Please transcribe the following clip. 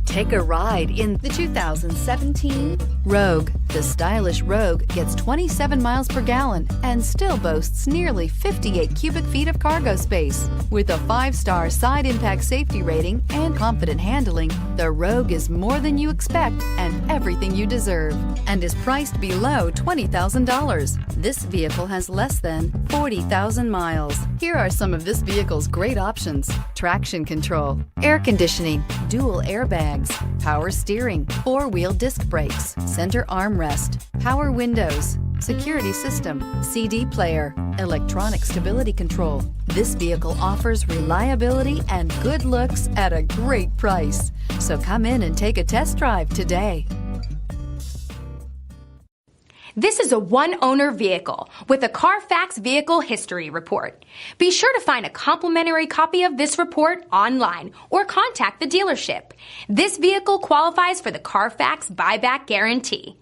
Take a ride in the 2017 Rogue. The stylish Rogue gets 27 miles per gallon and still boasts nearly 58 cubic feet of cargo space. With a 5-star side impact safety rating and confident handling, the Rogue is more than you expect and everything you deserve, and is priced below $20,000. This vehicle has less than 40,000 miles. Here are some of this vehicle's great options: traction control, air conditioning, dual airbags, power steering, 4-wheel disc brakes, center armrest, power windows, security system, CD player, electronic stability control. This vehicle offers reliability and good looks at a great price. So come in and take a test drive today. This is a one-owner vehicle with a CARFAX Vehicle History Report. Be sure to find a complimentary copy of this report online or contact the dealership. This vehicle qualifies for the CARFAX Buyback Guarantee.